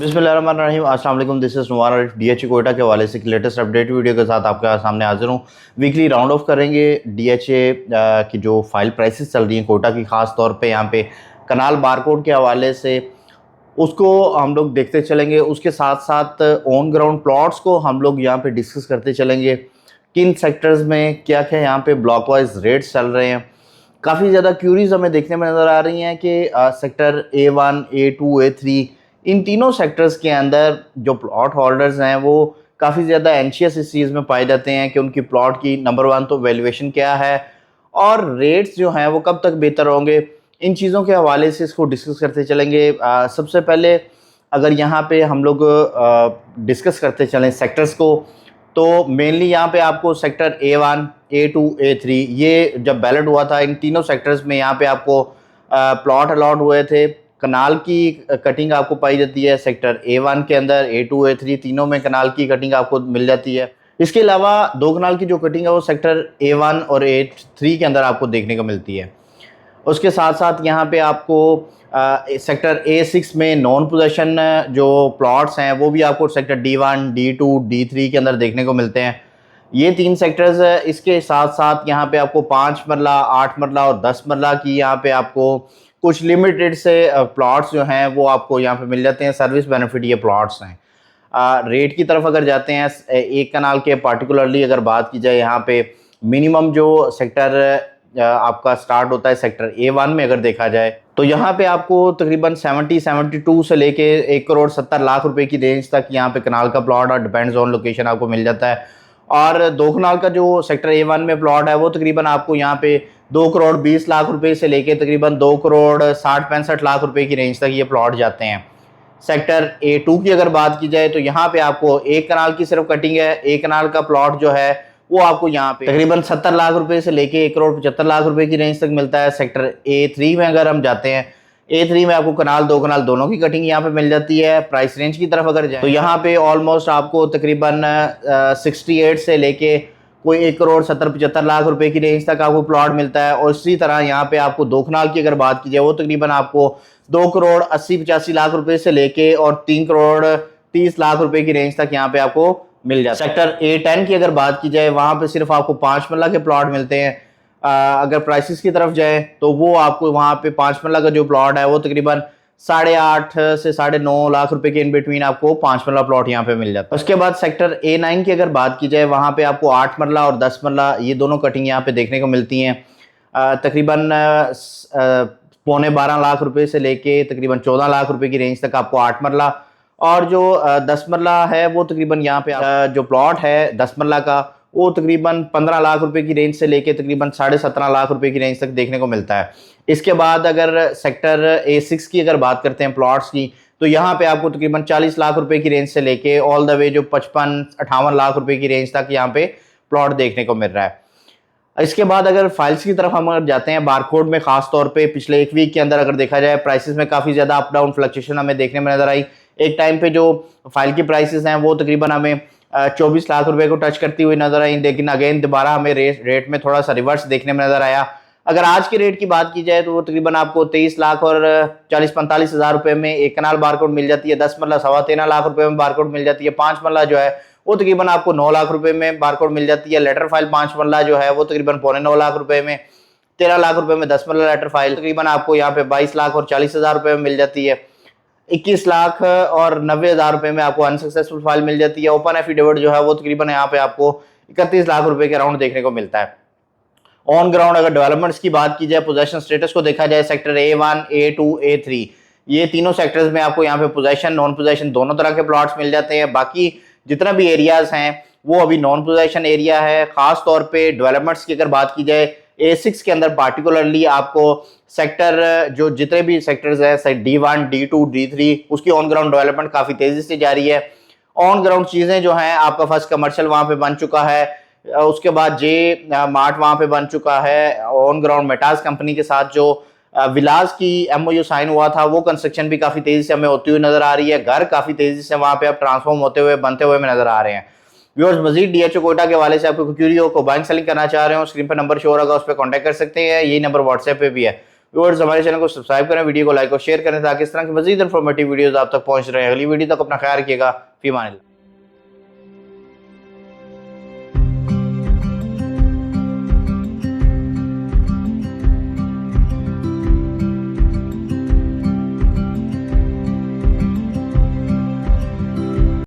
बिस्मिल्लाहिर्रहमानिर्रहीम। अस्सलाम वालेकुम। This is Numan Arif DHA Quetta के हवाले से एक लेटेस्ट अपडेट वीडियो के साथ आपके सामने हाजिर हूँ। वीकली राउंड ऑफ करेंगे डीएचए की जो फाइल प्राइसेस चल रही हैं कोयटा की, ख़ास तौर पे यहाँ पे कनाल बारकोड के हवाले से उसको हम लोग देखते चलेंगे। उसके साथ साथ ऑन ग्राउंड प्लॉट्स को हम लोग यहाँ पे डिस्कस करते चलेंगे। किन सेक्टर्स में क्या क्या यहाँ पे ब्लॉक वाइज रेट्स चल रहे हैं। काफ़ी ज़्यादा क्यूरीज हमें देखने में नज़र आ रही हैं कि सेक्टर A1, A2, A3 इन तीनों सेक्टर्स के अंदर जो प्लॉट होल्डर्स हैं वो काफ़ी ज़्यादा एंशियस इस चीज़ में पाए जाते हैं कि उनकी प्लॉट की नंबर वन तो वैल्यूएशन क्या है और रेट्स जो हैं वो कब तक बेहतर होंगे। इन चीज़ों के हवाले से इसको डिस्कस करते चलेंगे। सबसे पहले अगर यहाँ पे हम लोग डिस्कस करते चलें सेक्टर्स को, तो मेनली यहाँ पे आपको सेक्टर A1, A2, A3 ये जब बैलेट हुआ था इन तीनों सेक्टर्स में यहाँ पे आपको प्लॉट अलॉट हुए थे। कनाल की कटिंग आपको पाई जाती है सेक्टर A1 के अंदर, A2, A3 तीनों में कनाल की कटिंग आपको मिल जाती है। इसके अलावा दो कनाल की जो कटिंग है वो सेक्टर A1 और A3 के अंदर आपको देखने को मिलती है। उसके साथ साथ यहाँ पे आपको सेक्टर A6 में नॉन पोजेशन जो प्लॉट्स हैं वो भी आपको सेक्टर D1, D2, D3 के अंदर देखने को मिलते हैं। ये तीन सेक्टर्स है। इसके साथ साथ यहाँ पे आपको 5 मरला, 8 मरला और 10 मरला की यहाँ पे आपको कुछ लिमिटेड से प्लॉट्स जो हैं वो आपको यहाँ पे मिल जाते हैं। सर्विस बेनिफिट ये प्लॉट्स हैं। रेट की तरफ अगर जाते हैं एक कनाल के पार्टिकुलरली अगर बात की जाए, यहाँ पे मिनिमम जो सेक्टर आपका स्टार्ट होता है सेक्टर A1 में अगर देखा जाए तो यहाँ पे आपको तकरीबन 72 से लेके 1,70,00,000 रुपए की रेंज तक यहाँ पे कनाल का प्लॉट और डिपेंड्स ऑन लोकेशन आपको मिल जाता है। और दो कनाल का जो सेक्टर A1 में प्लॉट है वो तकरीबन आपको यहाँ पे 2,20,00,000 रुपए से लेके तकरीबन 2,60,65,00,000 रुपए की रेंज तक ये प्लॉट जाते हैं। सेक्टर A2 की अगर बात की जाए तो यहाँ पे आपको एक कनाल की सिर्फ कटिंग है। एक कनाल का प्लॉट जो है वो आपको यहाँ पे तकरीबन 70 लाख रुपए से लेके 1,75,00,000 रुपए की रेंज तक मिलता है। सेक्टर A3 में अगर हम जाते हैं, A3 में आपको कनाल दो कनाल दोनों की कटिंग यहाँ पे मिल जाती है। प्राइस रेंज की तरफ अगर जाए तो यहाँ पे ऑलमोस्ट आपको तकरीबन 68 से लेके कोई 1,70,75,00,000 रुपए की रेंज तक आपको प्लॉट मिलता है। और इसी तरह यहाँ पे आपको दो कनाल की अगर बात की जाए वो तकरीबन आपको 2,80,85,00,000 रुपए से लेके और 3,30,00,000 रुपए की रेंज तक यहाँ पे आपको मिल जाता है। सेक्टर A10 की अगर बात की जाए वहां पे सिर्फ आपको 5 मरला के प्लॉट मिलते हैं। अगर प्राइसेस की तरफ जाए तो वो आपको वहां पे 5 मरला का जो प्लॉट है वो तकरीबन 8.5 से 9.5 लाख रुपए के इन बिटवीन आपको 5 मरला प्लॉट यहाँ पे मिल जाता है। उसके बाद सेक्टर A9 की अगर बात की जाए वहां पे आपको 8 मरला और 10 मरला ये दोनों कटिंग यहाँ पे देखने को मिलती हैं। तकरीबन 12.25 लाख रुपए से लेके तकरीबन 14 लाख रुपए की रेंज तक आपको 8 मरला और जो 10 मरला है वो तकरीबन यहाँ पे जो प्लॉट है 10 मरला का वो तकरीबन 15 लाख रुपए की रेंज से लेके तकरीबन 17.5 लाख रुपए की रेंज तक देखने को मिलता है। इसके बाद अगर सेक्टर A6 की अगर बात करते हैं प्लॉट्स की तो यहाँ पे आपको तकरीबन 40 लाख रुपए की रेंज से लेके ऑल द वे जो 55-58 लाख रुपए की रेंज तक यहाँ पे प्लॉट देखने को मिल रहा है। इसके बाद अगर फाइल्स की तरफ हम अगर जाते हैं बारकोड में, खास तौर पे पिछले एक वीक के अंदर अगर देखा जाए प्राइसेस में काफ़ी ज़्यादा अप डाउन फ्लक्चुएशन हमें देखने में नजर आई। एक टाइम पे जो फाइल की प्राइसेस हैं वो तकरीबन हमें 24 लाख रुपए को टच करती हुई नजर आई, लेकिन अगेन दोबारा हमें रेट में थोड़ा सा रिवर्स देखने में नजर आया। अगर आज के रेट की बात की जाए तो वो तकरीबन आपको 23 लाख और 40-45 हज़ार रुपए में एक कनाल बारकोड मिल जाती है। 10 मरला 13.25 लाख रुपए में बारकोड मिल जाती है। 5 मरला जो है वो तकरीबन आपको 9 लाख रुपए में बारकोड मिल जाती है। लेटर फाइल 5 मरला जो है वो तकरीबन 9.25 लाख रुपए में। 13 लाख रुपए में 10 मरला लेटर फाइल तकरीबन आपको यहाँ पे 22 लाख और 40 हज़ार रुपए में मिल जाती है। 21 लाख और 90 हज़ार रुपए में आपको अनसक्सेसफुल फाइल मिल जाती है। ओपन एफिडेविट जो है वो तकरीबन यहाँ पे आपको 31 लाख रुपए के अराउंड देखने को मिलता है। ऑन ग्राउंड अगर डेवलपमेंट्स की बात की जाए, पोजेशन स्टेटस को देखा जाए, सेक्टर A1, A2, A3 ये तीनों सेक्टर्स में आपको यहाँ पे पोजेशन नॉन पोजेशन दोनों तरह के प्लॉट्स मिल जाते हैं। बाकी जितना भी एरियाज हैं वो अभी नॉन पोजेशन एरिया है। खास तौर पे डेवलपमेंट्स की अगर बात की जाए A6 के अंदर पार्टिकुलरली आपको सेक्टर जो जितने भी सेक्टर्स हैं D1, D2, D3 उसकी ऑन ग्राउंड डेवलपमेंट काफ़ी तेज़ी से जारी है। ऑन ग्राउंड चीज़ें जो हैं आपका फर्स्ट कमर्शियल वहाँ पे बन चुका है। उसके बाद जे मार्ट वहाँ पे बन चुका है। ऑन ग्राउंड मेटास कंपनी के साथ जो विलास की MOU साइन हुआ था वो कंस्ट्रक्शन भी काफ़ी तेज़ी से हमें होती हुई नज़र आ रही है। घर काफ़ी तेज़ी से वहाँ पे अब ट्रांसफॉर्म होते हुए बनते हुए हमें नज़र आ रहे हैं। व्यूअर्स मजीद डीएचओ कोयटा के हवाले से आपको क्यूरी हो को बाइंग सेलिंग करना चाह रहे हो, स्क्रीन पर नंबर शो होगा, उस पर कॉन्टैक्ट कर सकते हैं। यही नंबर व्हाट्सएप पे भी है। व्यूअर्स हमारे चैनल को सब्सक्राइब करें, वीडियो को लाइक और शेयर करें ताकि इस तरह की मजीद इन्फॉर्मेटिव वीडियोस आप तक पहुंच रहे हैं। अगली वीडियो तक अपना ख्याल रखिएगा। फी अमान अल्लाह।